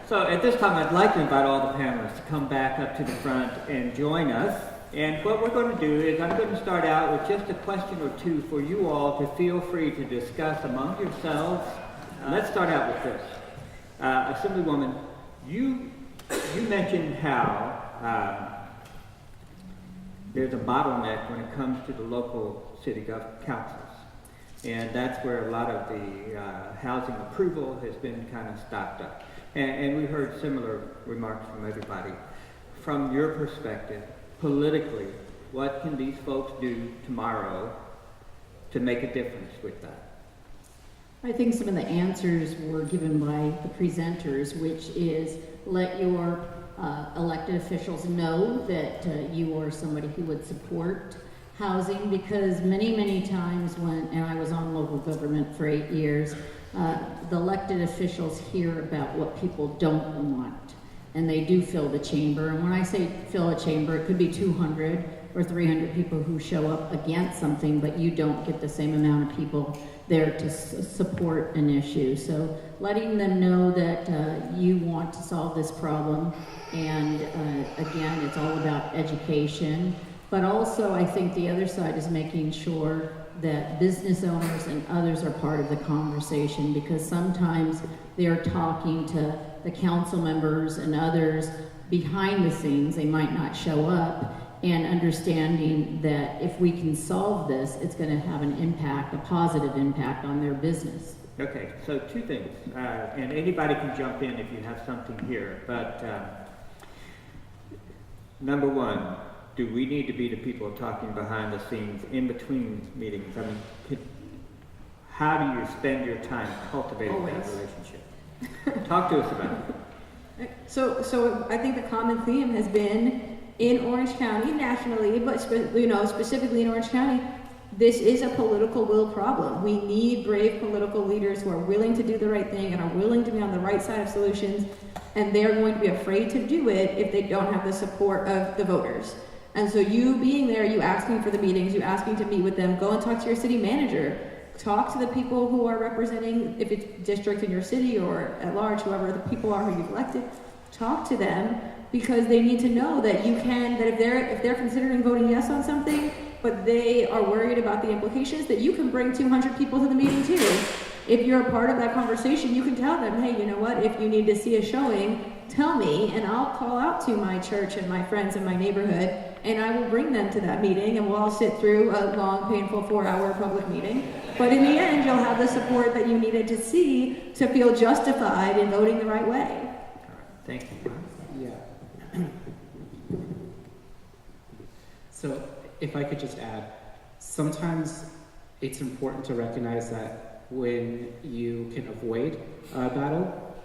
So at this time, I'd like to invite all the panelists to come back up to the front and join us. And what we're going to do is I'm going to start out with just a question or two for you all to feel free to discuss among yourselves. Let's start out with this. Assemblywoman, you mentioned how there's a bottleneck when it comes to the local city councils. And that's where a lot of the housing approval has been kind of stopped up. And we heard similar remarks from everybody. From your perspective, politically, what can these folks do tomorrow to make a difference with that? I think some of the answers were given by the presenters, which is let your elected officials know that you are somebody who would support housing, because many times and I was on local government for 8 years, the elected officials hear about what people don't want, and they do fill the chamber. And when I say fill a chamber, it could be 200 or 300 people who show up against something, but you don't get the same amount of people there to support an issue. So letting them know that you want to solve this problem, and again, it's all about education. But also, I think the other side is making sure that business owners and others are part of the conversation, because sometimes they're talking to the council members and others behind the scenes. They might not show up, and understanding that if we can solve this, it's going to have an impact, a positive impact on their business. Okay, so two things, and anybody can jump in if you have something here, but number one, do we need to be the people talking behind the scenes in between meetings? I mean, how do you spend your time cultivating that relationship? Talk to us about it. So I think the common theme has been in Orange County, nationally, but specifically in Orange County, this is a political will problem. We need brave political leaders who are willing to do the right thing and are willing to be on the right side of solutions, and they're going to be afraid to do it if they don't have the support of the voters. And so you being there, you asking for the meetings, you asking to meet with them, go and talk to your city manager, talk to the people who are representing, if it's district in your city or at large, whoever the people are who you've elected, talk to them, because they need to know that you can, that if they're considering voting yes on something, but they are worried about the implications, that you can bring 200 people to the meeting too. If you're a part of that conversation, you can tell them, hey, you know what, if you need to see a showing, tell me, and I'll call out to my church and my friends in my neighborhood, and I will bring them to that meeting, and we'll all sit through a long, painful 4-hour public meeting. But in the end, you'll have the support that you needed to see to feel justified in voting the right way. Thank you. Yeah. So if I could just add, sometimes it's important to recognize that when you can avoid a battle,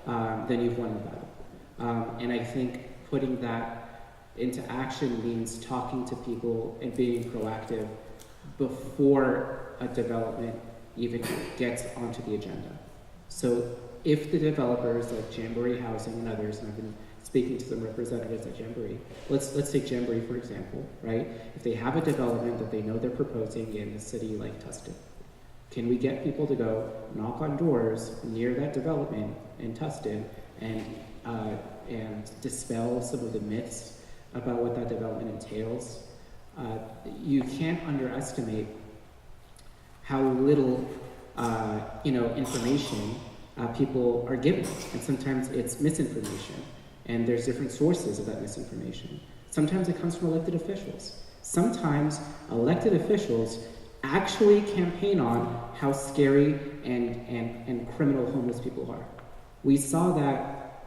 then you've won the battle. And I think putting that into action means talking to people and being proactive before a development even gets onto the agenda. So if the developers like Jamboree Housing and others, and I've been speaking to some representatives at Jamboree, let's take Jamboree for example, right? If they have a development that they know they're proposing in a city like Tustin, can we get people to go knock on doors near that development in Tustin and dispel some of the myths about what that development entails? You can't underestimate how little information people are given, and sometimes it's misinformation, and there's different sources of that misinformation. Sometimes it comes from elected officials. Sometimes elected officials actually campaign on how scary and criminal homeless people are. We saw that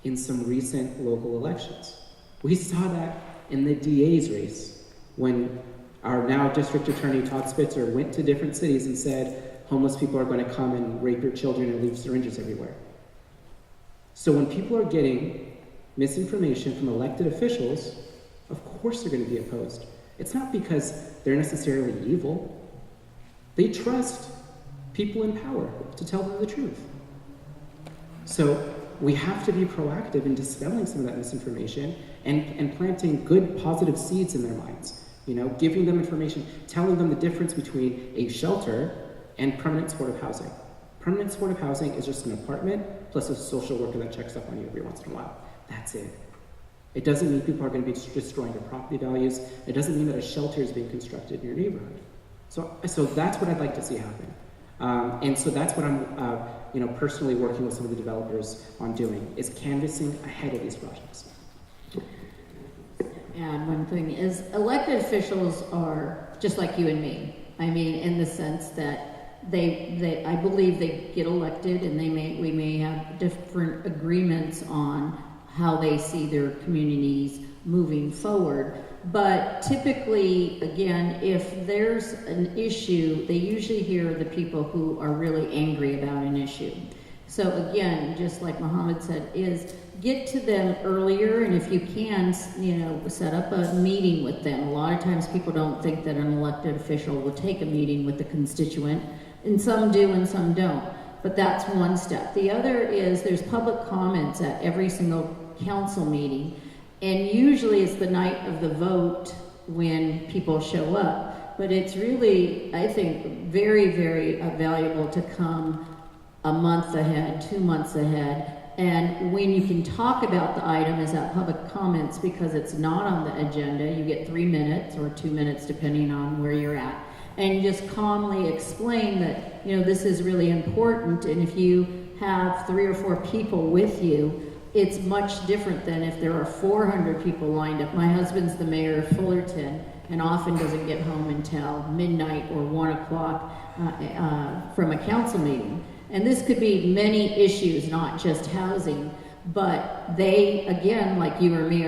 in some recent local elections. We saw that in the DA's race when our now district attorney Todd Spitzer went to different cities and said, homeless people are going to come and rape your children and leave syringes everywhere. So when people are getting misinformation from elected officials, of course they're going to be opposed. It's not because they're necessarily evil. They trust people in power to tell them the truth. So we have to be proactive in dispelling some of that misinformation and planting good positive seeds in their minds. Giving them information, telling them the difference between a shelter and permanent supportive housing. Permanent supportive housing is just an apartment plus a social worker that checks up on you every once in a while. That's it. It doesn't mean people are going to be destroying their property values. It doesn't mean that a shelter is being constructed in your neighborhood. So that's what I'd like to see happen. And so that's what I'm personally working with some of the developers on doing, is canvassing ahead of these projects. And one thing is, elected officials are just like you and me. I mean, in the sense that I believe they get elected, and we may have different agreements on how they see their communities moving forward. But typically, again, if there's an issue, they usually hear the people who are really angry about an issue. So again, just like Mohammed said, is get to them earlier, and if you can, set up a meeting with them. A lot of times people don't think that an elected official will take a meeting with the constituent, and some do and some don't. But that's one step. The other is there's public comments at every single council meeting, and usually it's the night of the vote when people show up. But it's really, I think, very, very valuable to come a month ahead, 2 months ahead, and when you can talk about the item is at public comments, because it's not on the agenda. You get 3 minutes or 2 minutes depending on where you're at, and just calmly explain that this is really important. And if you have 3 or 4 people with you, it's much different than if there are 400 people lined up. My husband's the mayor of Fullerton and often doesn't get home until midnight or 1 o'clock from a council meeting. And this could be many issues, not just housing, but they, again, like you or me,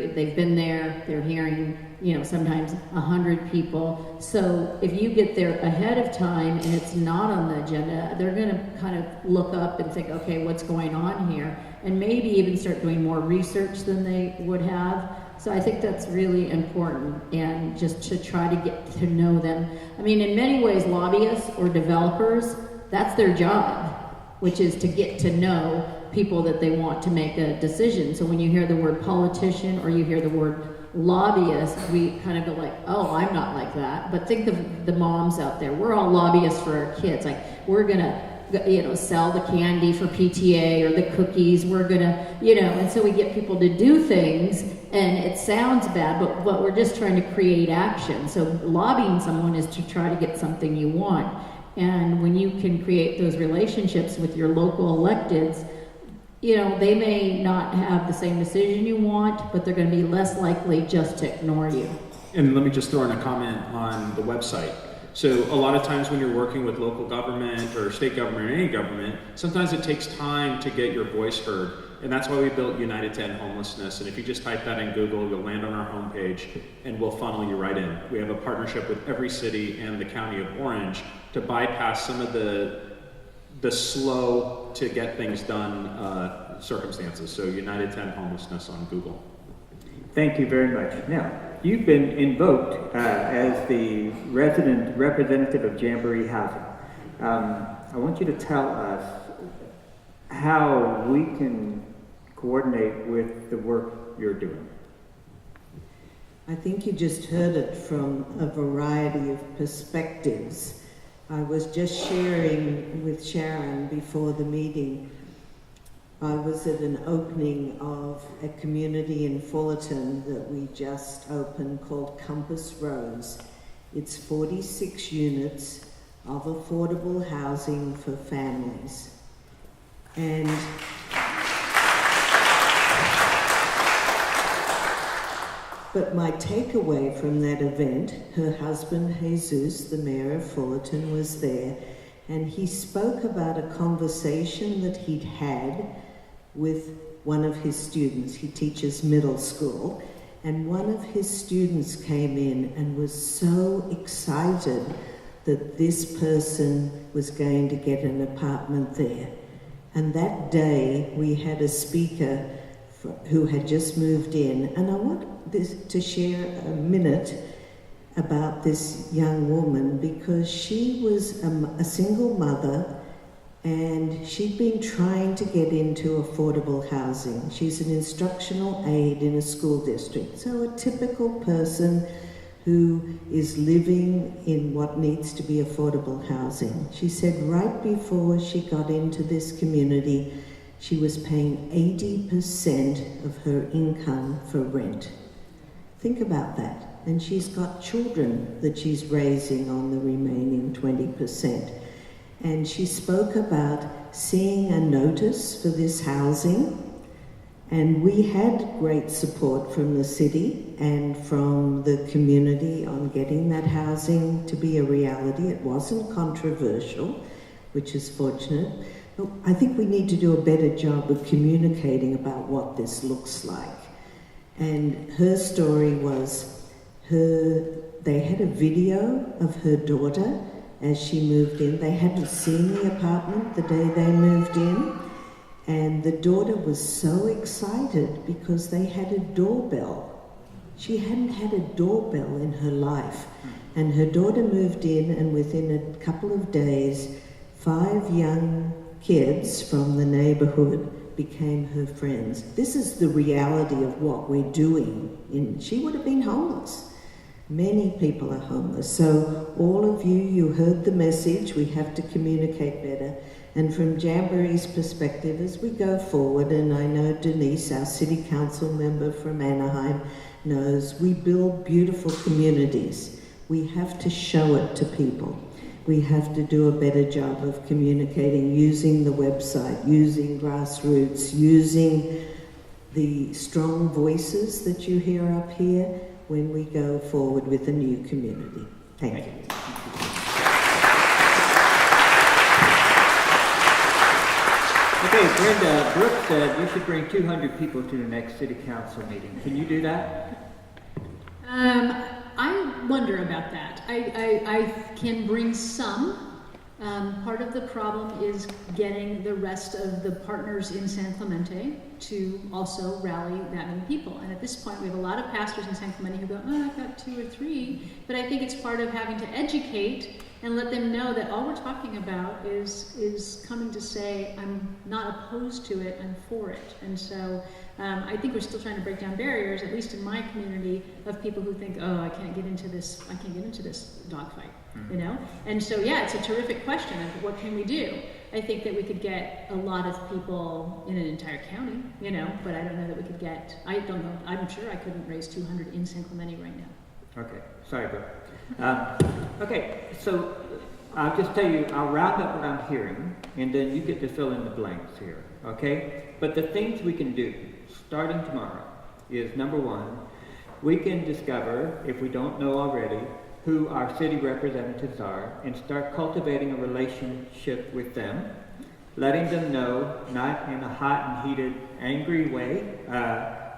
they've been there, they're hearing, sometimes 100 people. So if you get there ahead of time and it's not on the agenda, they're gonna kind of look up and think, okay, what's going on here? And maybe even start doing more research than they would have. So I think that's really important, and just to try to get to know them. I mean, in many ways, lobbyists or developers, that's their job, which is to get to know people that they want to make a decision. So when you hear the word politician or you hear the word lobbyist, we kind of go like, oh, I'm not like that. But think of the moms out there. We're all lobbyists for our kids. Like, we're gonna sell the candy for PTA or the cookies. We're gonna, and so we get people to do things, and it sounds bad, but we're just trying to create action. So lobbying someone is to try to get something you want. And when you can create those relationships with your local electeds, they may not have the same decision you want, but they're going to be less likely just to ignore you. And let me just throw in a comment on the website. So a lot of times when you're working with local government or state government or any government, sometimes it takes time to get your voice heard. And that's why we built United to End Homelessness. And if you just type that in Google, you'll land on our homepage and we'll funnel you right in. We have a partnership with every city and the county of Orange to bypass some of the slow to get things done circumstances. So United to End Homelessness on Google. Thank you very much. Now, you've been invoked as the resident representative of Jamboree Housing. I want you to tell us how we can coordinate with the work you're doing. I think you just heard it from a variety of perspectives. I was just sharing with Sharon before the meeting. I was at an opening of a community in Fullerton that we just opened called Compass Rose. It's 46 units of affordable housing for families. And but my takeaway from that event, her husband Jesus, the mayor of Fullerton, was there, and he spoke about a conversation that he'd had with one of his students. He teaches middle school, and one of his students came in and was so excited that this person was going to get an apartment there. And that day we had a speaker who had just moved in, and I want to share a minute about this young woman, because she was a single mother and she'd been trying to get into affordable housing. She's an instructional aide in a school district, so a typical person who is living in what needs to be affordable housing. She said right before she got into this community, she was paying 80% of her income for rent. Think about that. And she's got children that she's raising on the remaining 20%. And she spoke about seeing a notice for this housing. And we had great support from the city and from the community on getting that housing to be a reality. It wasn't controversial, which is fortunate. But I think we need to do a better job of communicating about what this looks like. And her story was they had a video of her daughter as she moved in. They hadn't seen the apartment the day they moved in. And the daughter was so excited because they had a doorbell. She hadn't had a doorbell in her life. And her daughter moved in, and within a couple of days, 5 young kids from the neighborhood became her friends. This is the reality of what we're doing. She would have been homeless. Many people are homeless. So all of you heard the message. We have to communicate better. And from Jamboree's perspective, as we go forward, and I know Denise, our city council member from Anaheim, knows we build beautiful communities. We have to show it to people. We have to do a better job of communicating, using the website, using grassroots, using the strong voices that you hear up here when we go forward with a new community. Thank you. Okay, Brenda, Brooke said you should bring 200 people to the next city council meeting. Can you do that? I wonder about that. I can bring some. Part of the problem is getting the rest of the partners in San Clemente to also rally that many people. And at this point, we have a lot of pastors in San Clemente who go, I've got 2 or 3. But I think it's part of having to educate and let them know that all we're talking about is coming to say, I'm not opposed to it, I'm for it. And so I think we're still trying to break down barriers, at least in my community, of people who think, I can't get into this dogfight, you know? And so, yeah, it's a terrific question of what can we do? I think that we could get a lot of people in an entire county, you know, but I don't know that we could get, I don't know, I'm sure I couldn't raise 200 in San Clemente right now. Okay, sorry, Brooke. Okay, so I'll just tell you, I'll round up what I'm hearing, and then you get to fill in the blanks here, okay? But the things we can do, starting tomorrow, is number 1, we can discover, if we don't know already, who our city representatives are, and start cultivating a relationship with them, letting them know, not in a hot and heated, angry way,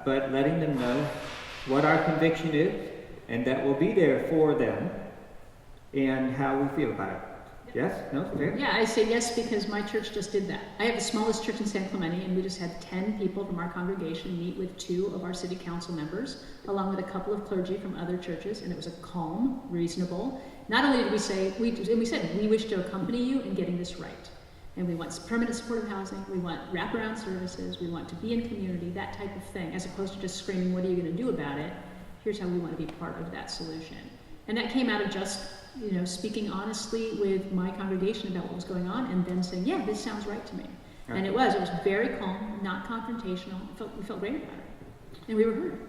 but letting them know what our conviction is, and that we'll be there for them, and how we feel about it. Yes? No? Fair? Yeah, I say yes because my church just did that. I have the smallest church in San Clemente, and we just had 10 people from our congregation meet with 2 of our city council members, along with a couple of clergy from other churches, and it was a calm, reasonable. Not only did we say, we said, we wish to accompany you in getting this right. And we want permanent supportive housing, we want wraparound services, we want to be in community, that type of thing, as opposed to just screaming, what are you going to do about it? Here's how we want to be part of that solution. And that came out of just, speaking honestly with my congregation about what was going on, and then saying, yeah, this sounds right to me. Okay. And it was very calm, not confrontational. We felt great about it. And we were heard.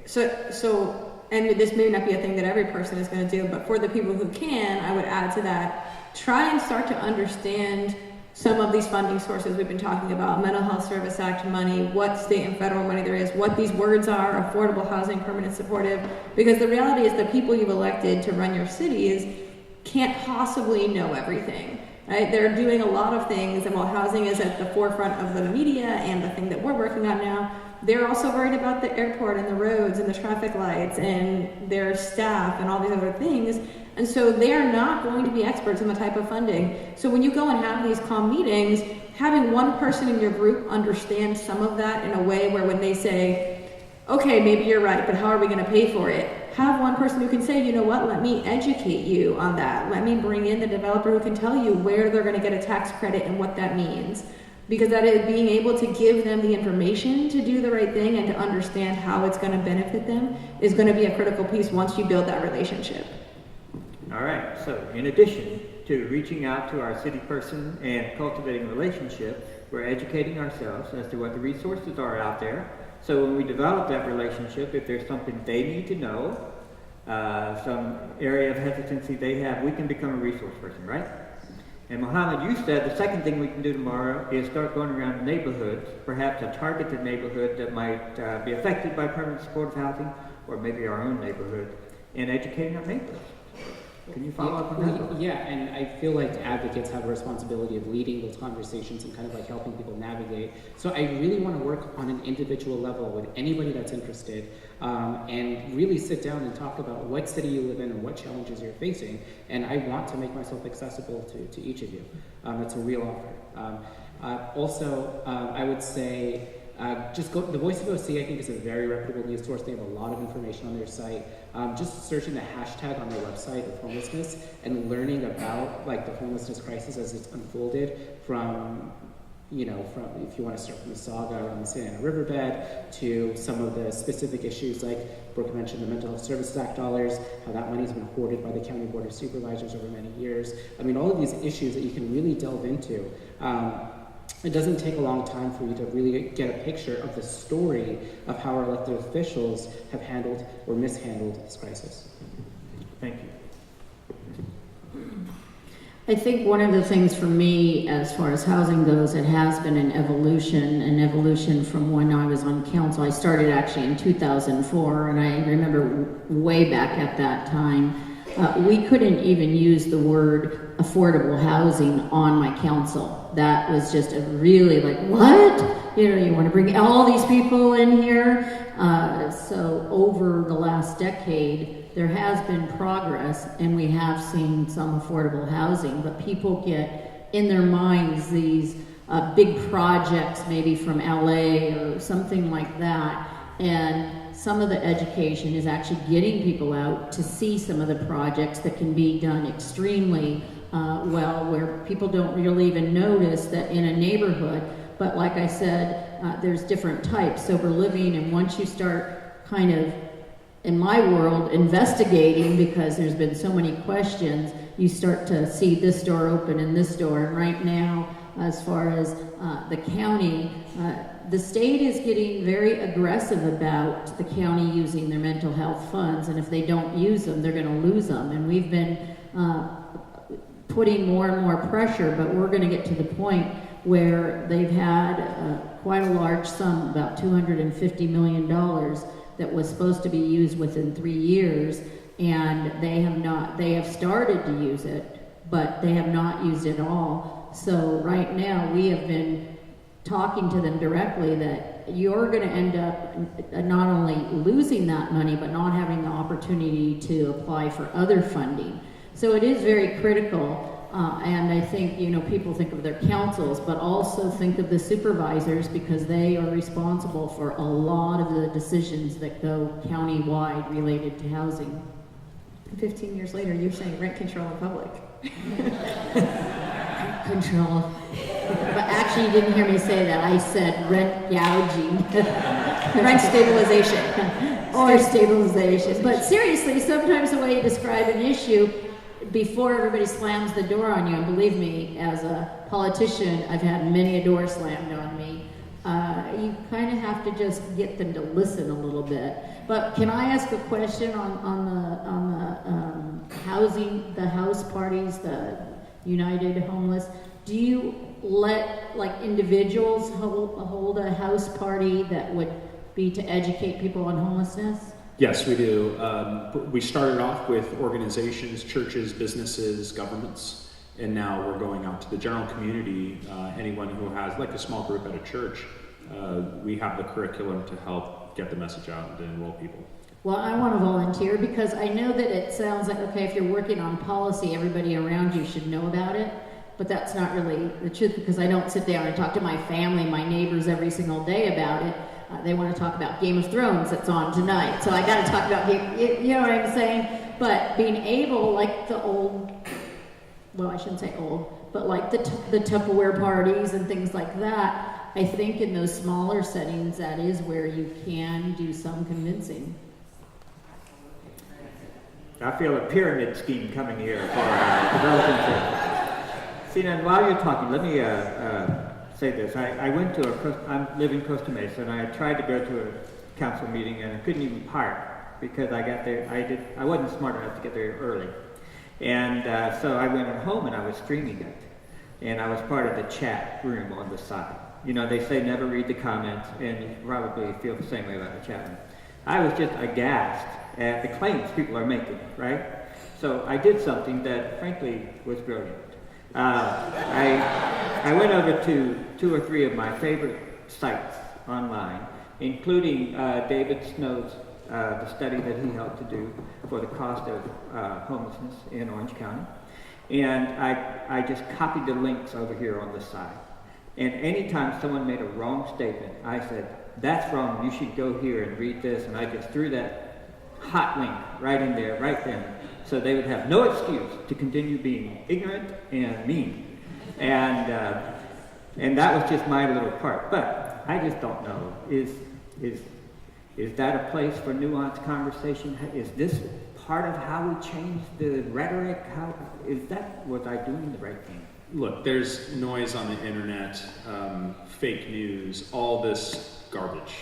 So, and this may not be a thing that every person is going to do, but for the people who can, I would add to that, try and start to understand some of these funding sources we've been talking about, Mental Health Service Act money, what state and federal money there is, what these words are, affordable housing, permanent supportive, because the reality is the people you've elected to run your cities can't possibly know everything, right? They're doing a lot of things, and while housing is at the forefront of the media and the thing that we're working on now, they're also worried about the airport and the roads and the traffic lights and their staff and all these other things. And so they're not going to be experts in the type of funding. So when you go and have these calm meetings, having one person in your group understand some of that in a way where when they say, okay, maybe you're right, but how are we going to pay for it? Have one person who can say, you know what, let me educate you on that. Let me bring in the developer who can tell you where they're going to get a tax credit and what that means. because that is being able to give them the information to do the right thing and to understand how it's going to benefit them is going to be a critical piece once you build that relationship. All right, so in addition to reaching out to our city person and cultivating a relationship, we're educating ourselves as to what the resources are out there. So when we develop that relationship, if there's something they need to know, some area of hesitancy they have, we can become a resource person, right? And Mohammed, you said the second thing we can do tomorrow is start going around neighborhoods, perhaps a targeted neighborhood that might be affected by permanent supportive housing, or maybe our own neighborhood, and educating our neighbors. Can you follow up on that? Yeah, and I feel like advocates have a responsibility of leading those conversations and kind of like helping people navigate. So I really want to work on an individual level with anybody that's interested, and really sit down and talk about what city you live in and what challenges you're facing. And I want to make myself accessible to each of you. It's a real offer. Also, I would say just go. The Voice of OC, I think, is a very reputable news source. They have a lot of information on their site. Just searching the hashtag on their website of homelessness and learning about like the homelessness crisis as it's unfolded from if you want to start from the saga around the Sinan riverbed to some of the specific issues like Brooke mentioned, the Mental Health Services Act dollars, how that money's been hoarded by the County Board of Supervisors over many years. I mean, all of these issues that you can really delve into. It doesn't take a long time for you to really get a picture of the story of how our elected officials have handled or mishandled this crisis. Thank you. I think one of the things for me, as far as housing goes, it has been an evolution from when I was on council. I started actually in 2004, and I remember way back at that time, we couldn't even use the word affordable housing on my council. That was just a really like, what? You want to bring all these people in here? So over the last decade, there has been progress, and we have seen some affordable housing, but people get in their minds these big projects, maybe from LA or something like that, and some of the education is actually getting people out to see some of the projects that can be done extremely well, where people don't really even notice that in a neighborhood. But like I said, there's different types, sober living, and once you start kind of, in my world, investigating, because there's been so many questions, you start to see this door open and this door. And right now, as far as the county, the state is getting very aggressive about the county using their mental health funds, and if they don't use them, they're going to lose them. And we've been putting more and more pressure, but we're going to get to the point where they've had quite a large sum, about $250 million, that was supposed to be used within 3 years, and they have started to use it, but they have not used it all. So right now we have been talking to them directly that you're going to end up not only losing that money, but not having the opportunity to apply for other funding. So it is very critical, and I think, people think of their councils, but also think of the supervisors, because they are responsible for a lot of the decisions that go county-wide related to housing. 15 years later, you're saying rent control in public. Control. But actually, you didn't hear me say that. I said rent gouging. Rent stabilization. Or stabilization. But seriously, sometimes the way you describe an issue, before everybody slams the door on you, and believe me, as a politician, I've had many a door slammed on me, you kind of have to just get them to listen a little bit. But can I ask a question on the housing, the house parties, the United Homeless? Do you let individuals hold a house party that would be to educate people on homelessness? Yes, we do. We started off with organizations, churches, businesses, governments, and now we're going out to the general community. Anyone who has like a small group at a church, we have the curriculum to help get the message out and to enroll people. Well, I want to volunteer, because I know that it sounds like, okay, if you're working on policy, everybody around you should know about it, but that's not really the truth, because I don't sit down and talk to my family, my neighbors every single day about it. They want to talk about Game of Thrones that's on tonight, so I got to talk about you know what I'm saying? But being able, like the old, well, I shouldn't say old, but like the Tupperware parties and things like that, I think in those smaller settings, that is where you can do some convincing. I feel a pyramid scheme coming here for developing churches. Sinan, while you're talking, let me say this. I went to I live in Costa Mesa, and I tried to go to a council meeting, and I couldn't even park because I got there. I wasn't smart enough to get there early, and so I went home and I was streaming it, and I was part of the chat room on the side. You know, they say never read the comments, and you probably feel the same way about the chat room. I was just aghast at the claims people are making, right? So I did something that, frankly, was brilliant. I went over to 2 or 3 of my favorite sites online, including David Snow's the study that he helped to do for the cost of homelessness in Orange County. And I just copied the links over here on the side. And anytime someone made a wrong statement, I said, that's wrong, you should go here and read this. And I just threw that hot link right in there, right then. So they would have no excuse to continue being ignorant and mean. And that was just my little part. But I just don't know, is that a place for nuanced conversation? Is this part of how we change the rhetoric? Was I doing the right thing? Look, there's noise on the internet, fake news, all this garbage.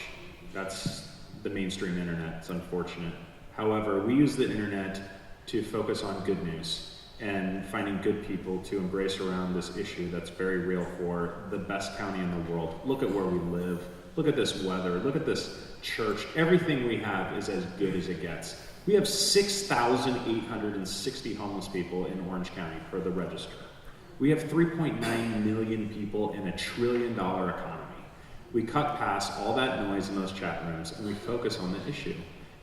That's the mainstream internet. It's unfortunate. However, we use the internet to focus on good news and finding good people to embrace around this issue that's very real for the best county in the world. Look at where we live. Look at this weather. Look at this church. Everything we have is as good as it gets. We have 6,860 homeless people in Orange County per the register. We have 3.9 million people in a $1 trillion economy. We cut past all that noise in those chat rooms and we focus on the issue.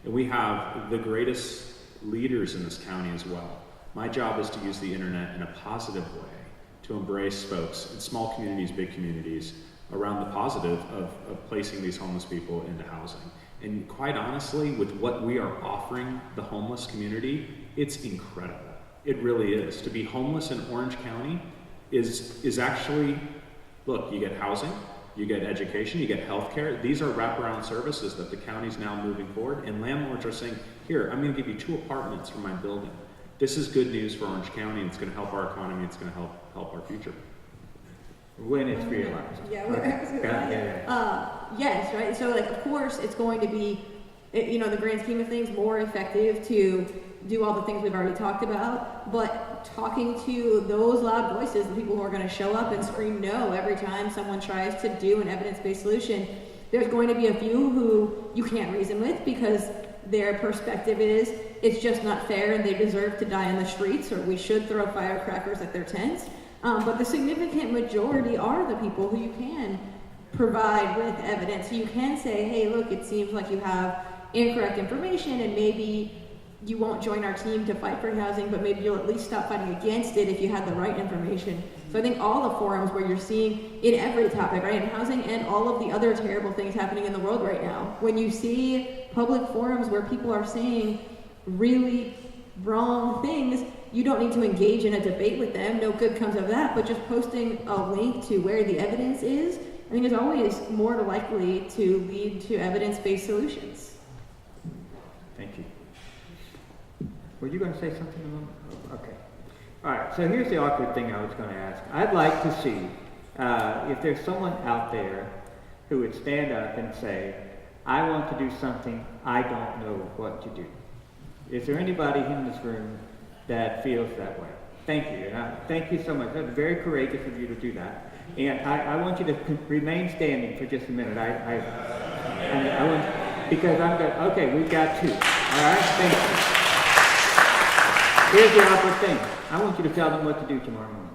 And we have the greatest leaders in this county as well. My job is to use the internet in a positive way to embrace folks in small communities, big communities, around the positive of placing these homeless people into housing. And quite honestly, with what we are offering the homeless community, it's incredible. It really is. To be homeless in Orange County is actually, look, you get housing, you get education, you get healthcare. These are wraparound services that the county's now moving forward, and landlords are saying, here, I'm gonna give you 2 apartments for my building. This is good news for Orange County, and it's gonna help our economy, it's gonna help our future. When it's realized. Yes, right. So, like, of course, it's going to be, you know, the grand scheme of things, more effective to do all the things we've already talked about. But talking to those loud voices, the people who are going to show up and scream no every time someone tries to do an evidence-based solution, there's going to be a few who you can't reason with because their perspective is it's just not fair and they deserve to die in the streets, or we should throw firecrackers at their tents. But the significant majority are the people who you can provide with evidence. So you can say, hey, look, it seems like you have incorrect information and maybe you won't join our team to fight for housing, but maybe you'll at least stop fighting against it if you had the right information. So I think all the forums where you're seeing in every topic, right, in housing and all of the other terrible things happening in the world right now, when you see public forums where people are saying really wrong things, you don't need to engage in a debate with them. No good comes of that, but just posting a link to where the evidence is, I think is always more likely to lead to evidence-based solutions. Thank you. Were you going to say something? Okay. All right, so here's the awkward thing I was going to ask. I'd like to see if there's someone out there who would stand up and say, I want to do something, I don't know what to do. Is there anybody in this room that feels that way? Thank you. And thank you so much. That's very courageous of you to do that. And I want you to remain standing for just a minute. I want, because I'm going to, okay, we've got 2. All right, thank you. Here's the awkward thing. I want you to tell them what to do tomorrow morning.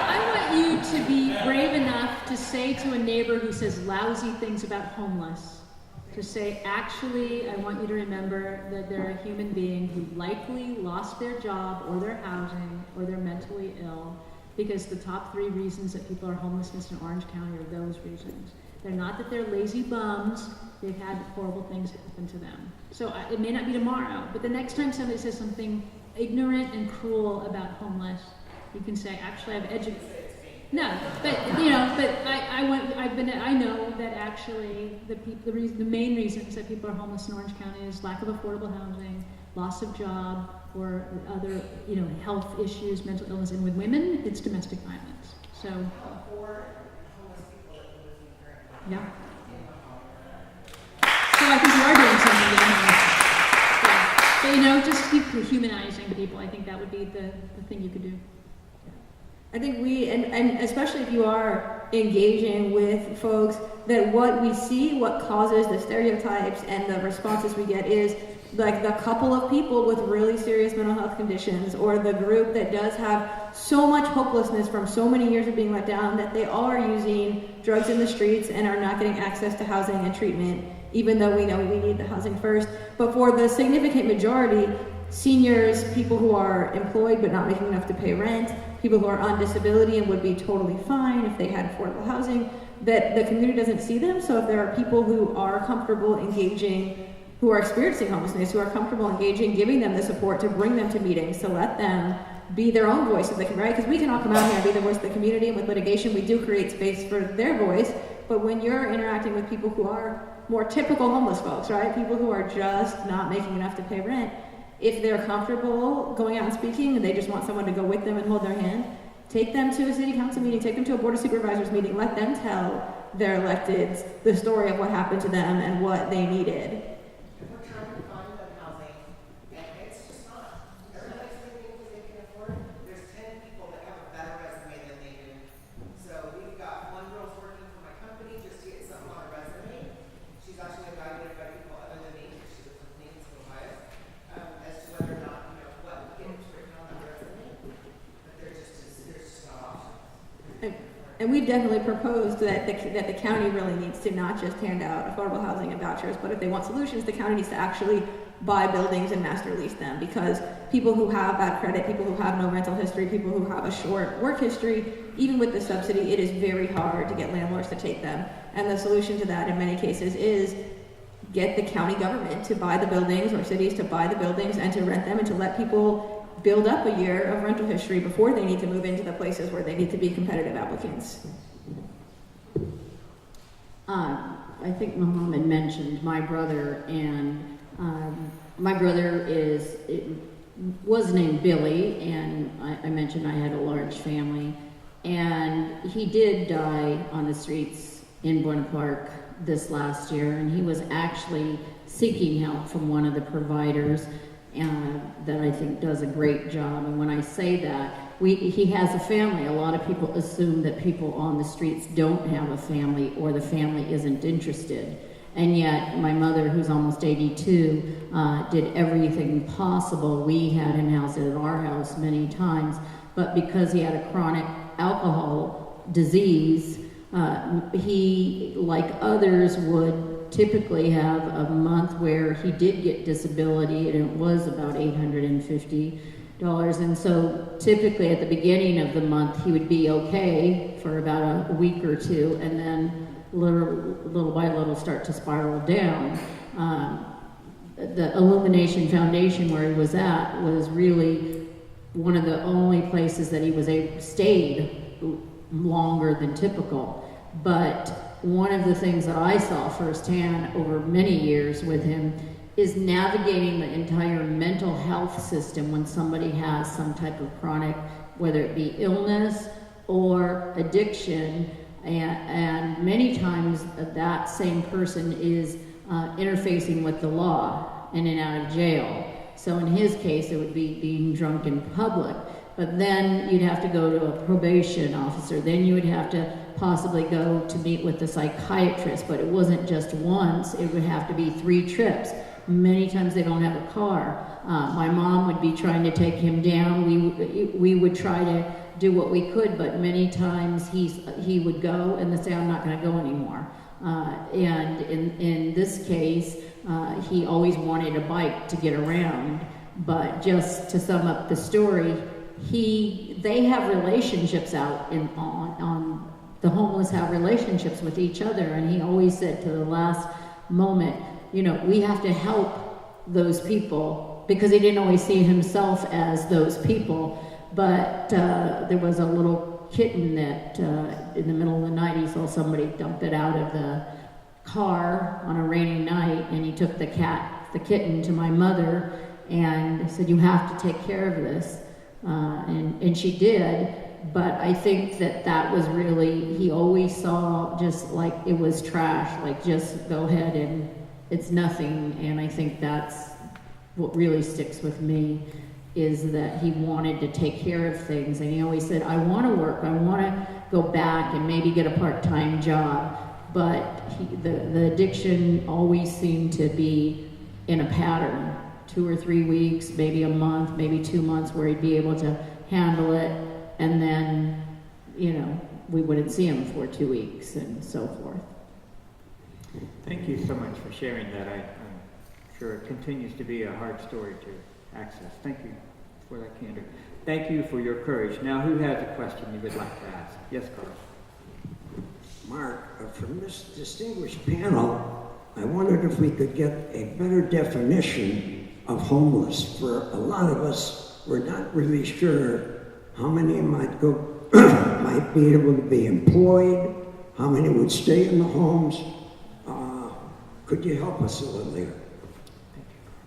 I want you to be brave enough to say to a neighbor who says lousy things about homeless, to say, actually, I want you to remember that they're a human being who likely lost their job or their housing or they're mentally ill, because the top 3 reasons that people are homeless in Orange County are those reasons. They're not that they're lazy bums. They've had horrible things happen to them. So it may not be tomorrow, but the next time somebody says something ignorant and cruel about homeless, you can say, actually, I've educated. No, but I know that actually the main reasons that people are homeless in Orange County is lack of affordable housing, loss of job, or other, health issues, mental illness, and with women, it's domestic violence. So. Yeah. So I think you are doing something. Yeah. But just keep humanizing people. I think that would be the thing you could do. I think and especially if you are engaging with folks, that what we see, what causes the stereotypes and the responses we get is like the couple of people with really serious mental health conditions, or the group that does have so much hopelessness from so many years of being let down that they are using drugs in the streets and are not getting access to housing and treatment, even though we know we need the housing first. But for the significant majority, seniors, people who are employed but not making enough to pay rent, people who are on disability and would be totally fine if they had affordable housing, that the community doesn't see them. So if there are people who are comfortable engaging, who are experiencing homelessness, who are comfortable engaging, giving them the support to bring them to meetings, to let them be their own voice of the community, right? Because we can all come out here and be the voice of the community, and with litigation we do create space for their voice. But when you're interacting with people who are more typical homeless folks, right? People who are just not making enough to pay rent, if they're comfortable going out and speaking and they just want someone to go with them and hold their hand, take them to a city council meeting, take them to a board of supervisors meeting, let them tell their electeds the story of what happened to them and what they needed. We're trying to find them housing, and it's just not. Everybody's living what they can afford. There's 10 people that have a better resume than they do. So we've got one girl's working for my company just to get something on her resume. She's actually evaluated by people other than me, because she lives with me in Ohio. As to whether or not, what gets written on that resume, but there's just not options. And we've definitely proposed that the county really needs to not just hand out affordable housing and vouchers, but if they want solutions, the county needs to actually buy buildings and master lease them, because people who have bad credit, people who have no rental history, people who have a short work history, even with the subsidy, it is very hard to get landlords to take them. And the solution to that in many cases is get the county government to buy the buildings, or cities to buy the buildings and to rent them, and to let people build up a year of rental history before they need to move into the places where they need to be competitive applicants. I think Mohammed mentioned my brother, and my brother was named Billy, and I mentioned I had a large family, and he did die on the streets in Buena Park this last year, and he was actually seeking help from one of the providers that I think does a great job. And when I say that, he has a family. A lot of people assume that people on the streets don't have a family, or the family isn't interested. And yet my mother, who's almost 82, did everything possible. We had him housed at our house many times, but because he had a chronic alcohol disease, he, like others, would typically have a month where he did get disability, and it was about $850. And so typically at the beginning of the month he would be okay for about a week or two, and then little by little start to spiral down. The Illumination Foundation, where he was at, was really one of the only places that he stayed longer than typical. But one of the things that I saw firsthand over many years with him is navigating the entire mental health system when somebody has some type of chronic, whether it be illness or addiction, and many times that same person is interfacing with the law in and out of jail. So in his case, it would be being drunk in public. But then you'd have to go to a probation officer. Then you would have to possibly go to meet with the psychiatrist. But it wasn't just once. It would have to be 3 trips. Many times they don't have a car. My mom would be trying to take him down. We would try to do what we could, but many times he would go and then say, I'm not going to go anymore. And in this case, he always wanted a bike to get around. But just to sum up the story, they have relationships out on the homeless have relationships with each other, and he always said to the last moment, you know, we have to help those people, because he didn't always see himself as those people. But there was a little kitten that in the middle of the night he saw somebody dump it out of the car on a rainy night, and he took the kitten to my mother and said, you have to take care of this, and she did. But I think that was really, he always saw just like it was trash, like just go ahead and it's nothing. And I think that's what really sticks with me, is that he wanted to take care of things. And he always said, I want to work, I want to go back and maybe get a part-time job. But the addiction always seemed to be in a pattern, 2 or 3 weeks, maybe a month, maybe 2 months, where he'd be able to handle it. And then, you know, we wouldn't see him for 2 weeks and so forth. Thank you so much for sharing that. I'm sure it continues to be a hard story to access. Thank you for that candor. Thank you for your courage. Now, who has a question you would like to ask? Yes, Carl. Mark, from this distinguished panel, I wondered if we could get a better definition of homeless. For a lot of us, we're not really sure how many might be able to be employed, how many would stay in the homes. Could you help us a little there?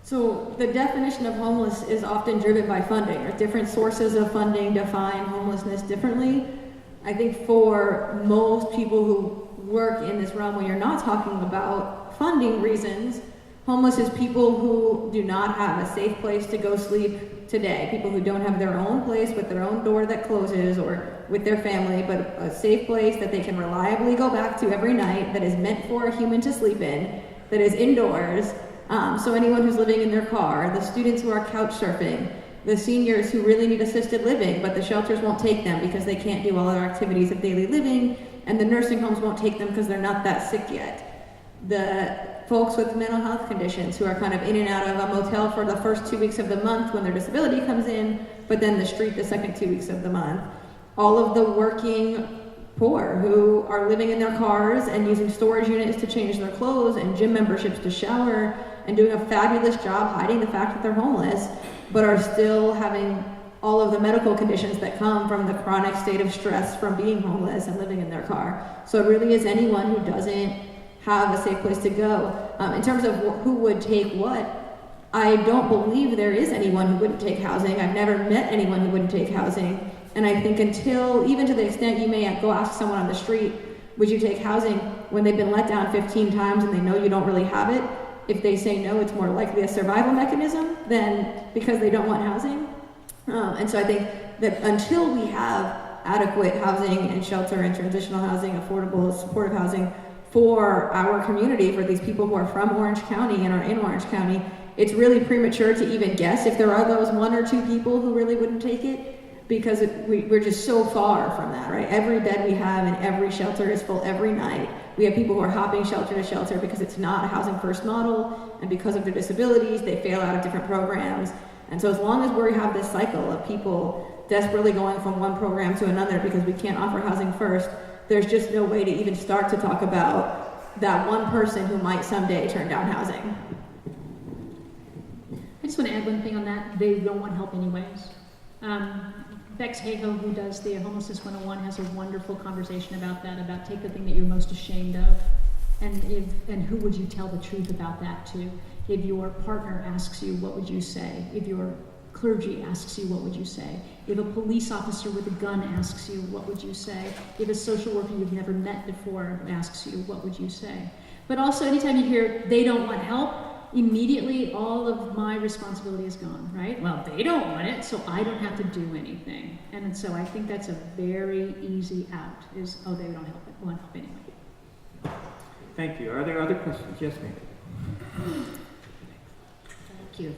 So the definition of homeless is often driven by funding, or different sources of funding define homelessness differently. I think for most people who work in this realm, when you're not talking about funding reasons, homeless is people who do not have a safe place to go sleep today, people who don't have their own place with their own door that closes or with their family, but a safe place that they can reliably go back to every night, that is meant for a human to sleep in, that is indoors. So anyone who's living in their car, the students who are couch surfing, the seniors who really need assisted living, but the shelters won't take them because they can't do all their activities of daily living, and the nursing homes won't take them because they're not that sick yet. The folks with mental health conditions who are kind of in and out of a motel for the first 2 weeks of the month when their disability comes in, but then the street the second 2 weeks of the month. All of the working poor who are living in their cars and using storage units to change their clothes and gym memberships to shower and doing a fabulous job hiding the fact that they're homeless, but are still having all of the medical conditions that come from the chronic state of stress from being homeless and living in their car. So it really is anyone who doesn't have a safe place to go. In terms of who would take what, I don't believe there is anyone who wouldn't take housing. I've never met anyone who wouldn't take housing. And I think until, even to the extent you may go ask someone on the street, would you take housing, when they've been let down 15 times and they know you don't really have it, if they say no, it's more likely a survival mechanism than because they don't want housing. And so I think that until we have adequate housing and shelter and transitional housing, affordable, supportive housing for our community, for these people who are from Orange County and are in Orange County, it's really premature to even guess if there are those 1 or 2 people who really wouldn't take it, because we're just so far from that, right? Every bed we have in every shelter is full every night. We have people who are hopping shelter to shelter because it's not a housing first model, and because of their disabilities, they fail out of different programs. And so as long as we have this cycle of people desperately going from one program to another because we can't offer housing first, there's just no way to even start to talk about that one person who might someday turn down housing. I just want to add one thing on that. They don't want help anyways. Bex Hayhoe, who does the Homelessness 101, has a wonderful conversation about that, about take the thing that you're most ashamed of, and who would you tell the truth about that to? If your partner asks you, what would you say? If your clergy asks you, what would you say? If a police officer with a gun asks you, what would you say? If a social worker you've never met before asks you, what would you say? But also, anytime you hear they don't want help, immediately all of my responsibility is gone, right? Well, they don't want it, so I don't have to do anything. And so I think that's a very easy out, is, oh, they don't want help anyway. Thank you. Are there other questions? Yes, ma'am.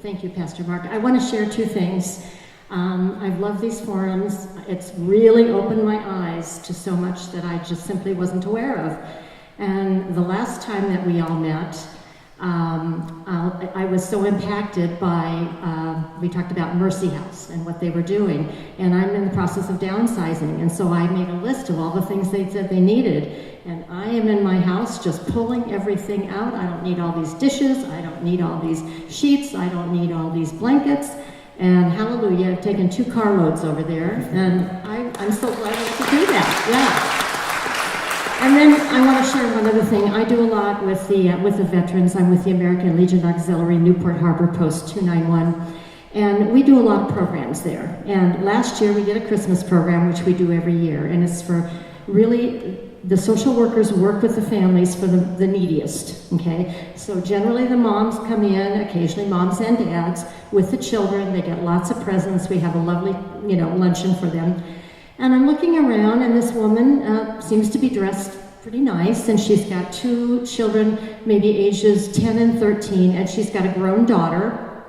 Thank you, Pastor Mark. I want to share 2 things. I've loved these forums. It's really opened my eyes to so much that I just simply wasn't aware of. And the last time that we all met, I was so impacted by, we talked about Mercy House and what they were doing, and I'm in the process of downsizing, and so I made a list of all the things they said they needed, and I am in my house just pulling everything out. I don't need all these dishes, I don't need all these sheets, I don't need all these blankets, and hallelujah, I've taken 2 carloads over there, and I'm so glad to do that, yeah. And then I want to share one other thing. I do a lot with the veterans. I'm with the American Legion Auxiliary Newport Harbor Post 291, and we do a lot of programs there. And last year we did a Christmas program, which we do every year, and it's for really the social workers work with the families for the neediest. Okay, so generally the moms come in, occasionally moms and dads with the children. They get lots of presents. We have a lovely, luncheon for them. And I'm looking around, and this woman seems to be dressed pretty nice, and she's got 2 children, maybe ages 10 and 13, and she's got a grown daughter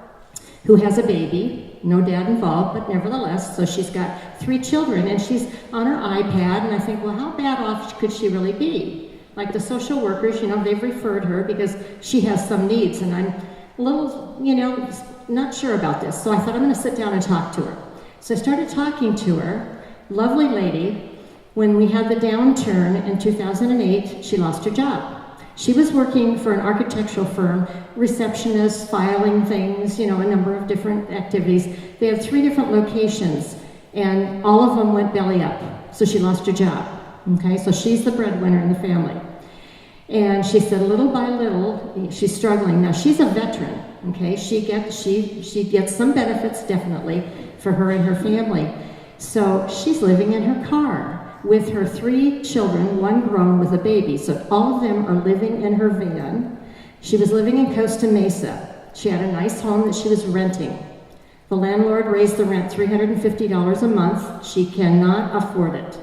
who has a baby, no dad involved, but nevertheless, so she's got 3 children, and she's on her iPad, and I think, well, how bad off could she really be? Like the social workers, they've referred her because she has some needs, and I'm a little, not sure about this, so I thought I'm going to sit down and talk to her. So I started talking to her. Lovely lady. When we had the downturn in 2008, she lost her job. She was working for an architectural firm, receptionist, filing things, a number of different activities. They have 3 different locations, and all of them went belly up. So she lost her job. Okay, so she's the breadwinner in the family. And she said, little by little, she's struggling. Now she's a veteran. Okay, she gets some benefits definitely for her and her family. So she's living in her car with her 3 children, 1 grown with a baby. So all of them are living in her van. She was living in Costa Mesa. She had a nice home that she was renting. The landlord raised the rent $350 a month. She cannot afford it.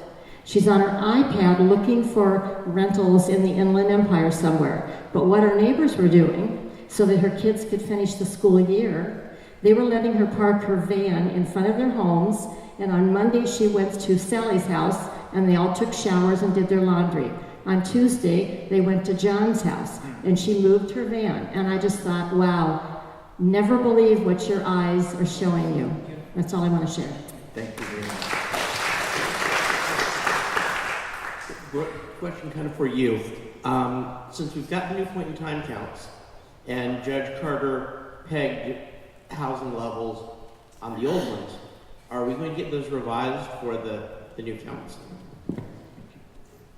She's on her iPad looking for rentals in the Inland Empire somewhere. But what her neighbors were doing, so that her kids could finish the school year, they were letting her park her van in front of their homes. And on Monday, she went to Sally's house, and they all took showers and did their laundry. On Tuesday, they went to John's house, and she moved her van. And I just thought, wow, never believe what your eyes are showing you. That's all I want to share. Thank you very much. Brooke, question kind of for you. Since we've got the new point in time counts, and Judge Carter pegged housing levels on the old ones, are we going to get those revised for the new counts?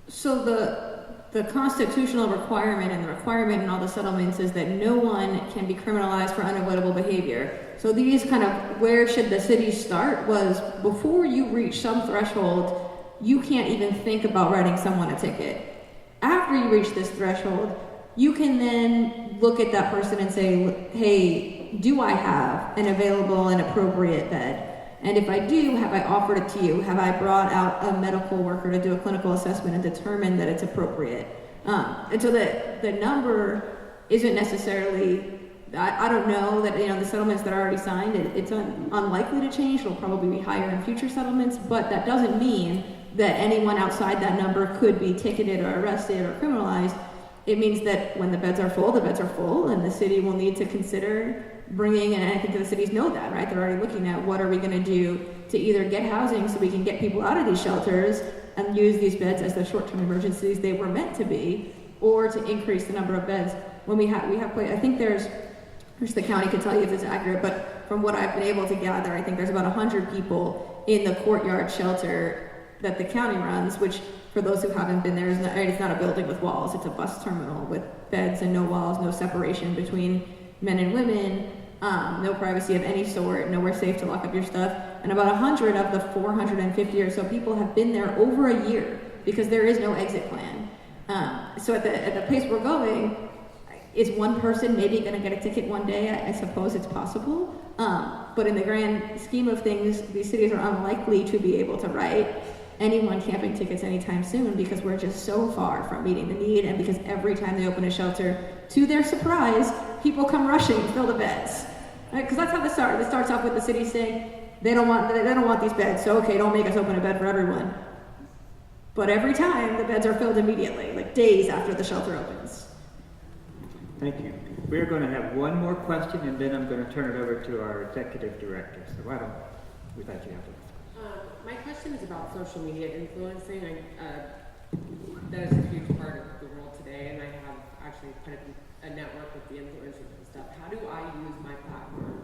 So the constitutional requirement and the requirement in all the settlements is that no one can be criminalized for unavoidable behavior. So these kind of, where should the city start, was before you reach some threshold, you can't even think about writing someone a ticket. After you reach this threshold, you can then look at that person and say, hey, do I have an available and appropriate bed? And if I do, have I offered it to you? Have I brought out a medical worker to do a clinical assessment and determine that it's appropriate? And so the number isn't necessarily, I don't know that, the settlements that are already signed, it's unlikely to change. It'll probably be higher in future settlements, but that doesn't mean that anyone outside that number could be ticketed or arrested or criminalized. It means that when the beds are full, and the city will need to consider bringing, and I think the cities know that, right? They're already looking at what are we going to do to either get housing so we can get people out of these shelters and use these beds as the short-term emergencies they were meant to be, or to increase the number of beds. When we have I think there's the county can tell you if it's accurate, but from what I've been able to gather, I think there's about 100 people in the courtyard shelter that the county runs, which for those who haven't been there, it's not a building with walls, it's a bus terminal with beds and no walls, no separation between men and women, no privacy of any sort, nowhere safe to lock up your stuff. And about 100 of the 450 or so people have been there over a year because there is no exit plan. So at the pace we're going, is one person maybe going to get a ticket one day? I suppose it's possible. But in the grand scheme of things, these cities are unlikely to be able to write anyone camping tickets anytime soon because we're just so far from meeting the need, and because every time they open a shelter, to their surprise, people come rushing to fill the beds. Because that's how this starts. It starts off with the city saying they don't want these beds, so okay, don't make us open a bed for everyone. But every time the beds are filled immediately, like days after the shelter opens. Thank you. We're going to have one more question, and then I'm going to turn it over to our executive director. So why don't we let you have it? My question is about social media influencing. That is a huge part of the world today, and I have actually put a network with the influencers and stuff. How do I use my platform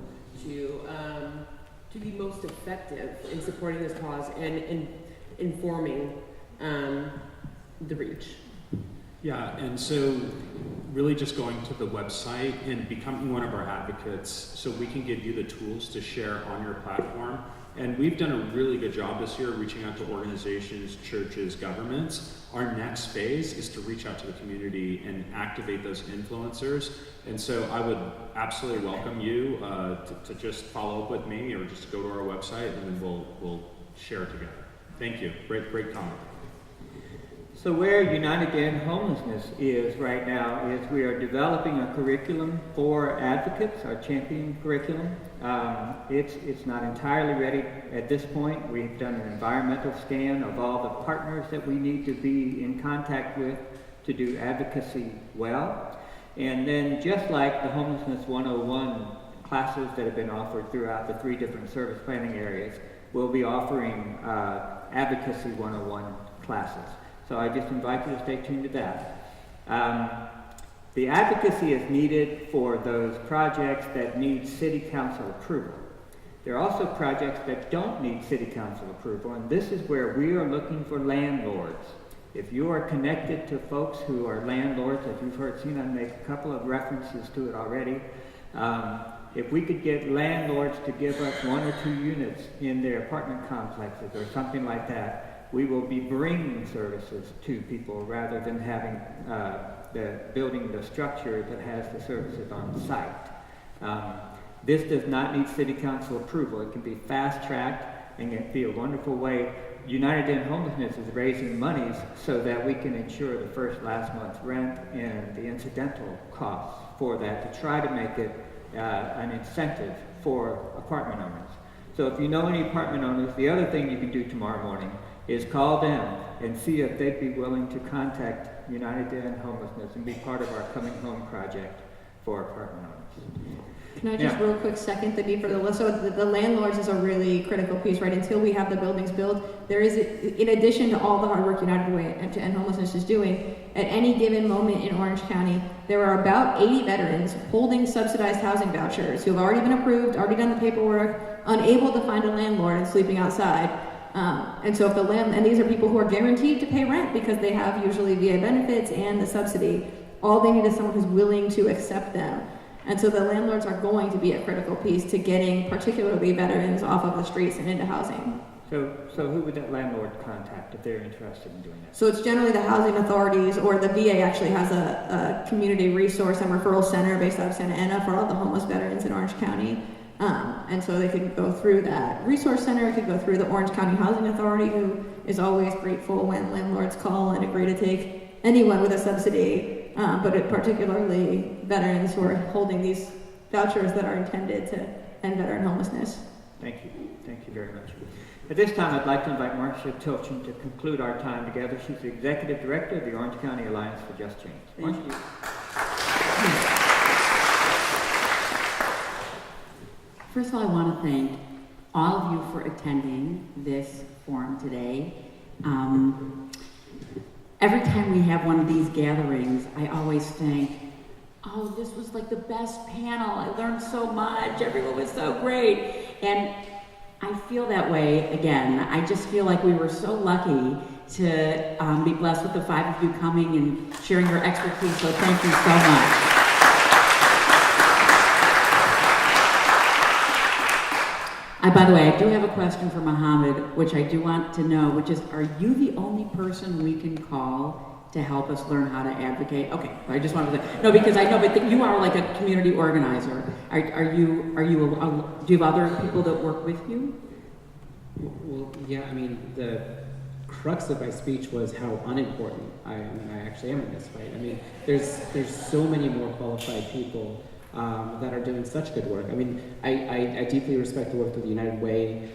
to be most effective in supporting this cause and in informing the reach? Yeah, and so really just going to the website and becoming one of our advocates so we can give you the tools to share on your platform. And we've done a really good job this year reaching out to organizations, churches, governments. Our next phase is to reach out to the community and activate those influencers. And so I would absolutely welcome you to just follow up with me or just go to our website and then we'll share together. Thank you. Great comment. So where United to End Homelessness is right now is we are developing a curriculum for advocates, our champion curriculum. It's not entirely ready at this point. We've done an environmental scan of all the partners that we need to be in contact with to do advocacy well. And then just like the Homelessness 101 classes that have been offered throughout the 3 different service planning areas, we'll be offering Advocacy 101 classes. So I just invite you to stay tuned to that. The advocacy is needed for those projects that need city council approval. There are also projects that don't need city council approval, and this is where we are looking for landlords. If you are connected to folks who are landlords, as you've heard Sinan make a couple of references to it already, if we could get landlords to give us 1 or 2 units in their apartment complexes or something like that, we will be bringing services to people rather than having building the structure that has the services on site. This does not need city council approval. It can be fast-tracked and it can be a wonderful way. United to End Homelessness is raising monies so that we can ensure the last month's rent and the incidental costs for that to try to make it an incentive for apartment owners. So if you know any apartment owners, the other thing you can do tomorrow morning is call them and see if they'd be willing to contact United to End Homelessness and be part of our Coming Home project for apartment owners. Can I just real quick second the need for the list? So the landlords is a really critical piece, right? Until we have the buildings built, there is, in addition to all the hard work United to End Homelessness is doing, at any given moment in Orange County, there are about 80 veterans holding subsidized housing vouchers who have already been approved, already done the paperwork, unable to find a landlord and sleeping outside. And so if and these are people who are guaranteed to pay rent because they have usually VA benefits and the subsidy. All they need is someone who's willing to accept them. And so the landlords are going to be a critical piece to getting particularly veterans off of the streets and into housing. So who would that landlord contact if they're interested in doing that? So it's generally the housing authorities, or the VA actually has a community resource and referral center based out of Santa Ana for all the homeless veterans in Orange County. And so they could go through that resource center, it could go through the Orange County Housing Authority, who is always grateful when landlords call and agree to take anyone with a subsidy, but particularly veterans who are holding these vouchers that are intended to end veteran homelessness. Thank you very much. At this time, I'd like to invite Marcia Tilchin to conclude our time together. She's the Executive Director of the Orange County Alliance for Just Change. Thank you. First of all, I want to thank all of you for attending this forum today. Every time we have one of these gatherings, I always think, oh, this was like the best panel. I learned so much. Everyone was so great. And I feel that way again. I just feel like we were so lucky to be blessed with the 5 of you coming and sharing your expertise. So thank you so much. By the way, I do have a question for Mohammed, which I do want to know, which is, are you the only person we can call to help us learn how to advocate? Okay, I just wanted to say, no, because I know, but you are like a community organizer. Do you have other people that work with you? Well, yeah, I mean, the crux of my speech was how unimportant I actually am in this fight. I mean, there's so many more qualified people that are doing such good work. I mean, I deeply respect the work that the United Way,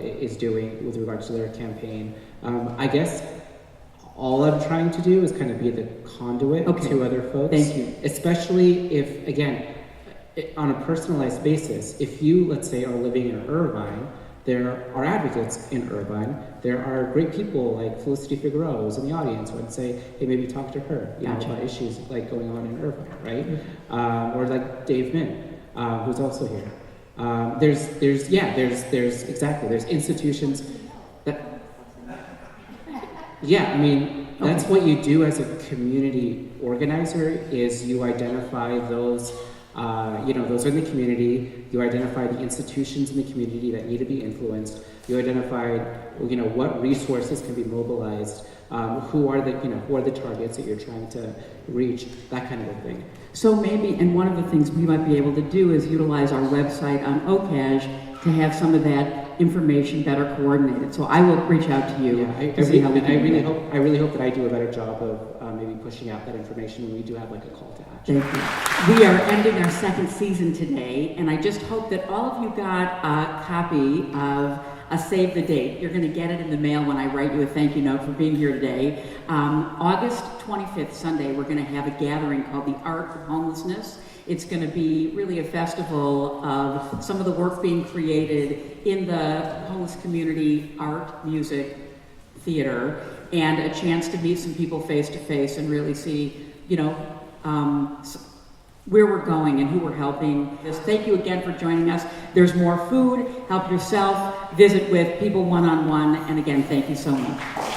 is doing with regards to their campaign. I guess All I'm trying to do is kind of be the conduit to other folks. Thank you. Especially if, again, on a personalized basis, if you, let's say, are living in Irvine, there are advocates in Irvine. There are great people like Felicity Figueroa who's in the audience who would say, hey, maybe talk to her, you know, about issues like going on in Irvine, right? Or like Dave Min, who's also here. There's institutions that, I mean, that's what you do as a community organizer is you identify those, those are in the community, you identify the institutions in the community that need to be influenced, you identify, what resources can be mobilized, who are the targets that you're trying to reach, that kind of a thing. So maybe, and one of the things we might be able to do is utilize our website on OCAJ to have some of that information better coordinated. So I will reach out to you. I really hope that I do a better job of maybe pushing out that information when we do have like a call to action. Thank you. We are ending our second season today, and I just hope that all of you got a copy of a save the date. You're going to get it in the mail when I write you a thank you note for being here today. August 25th, Sunday, we're going to have a gathering called the Art of Homelessness. It's going to be really a festival of some of the work being created in the homeless community, art, music, theater, and a chance to meet some people face to face and really see, where we're going and who we're helping. Just thank you again for joining us. There's more food, help yourself, visit with people one-on-one, and again, thank you so much.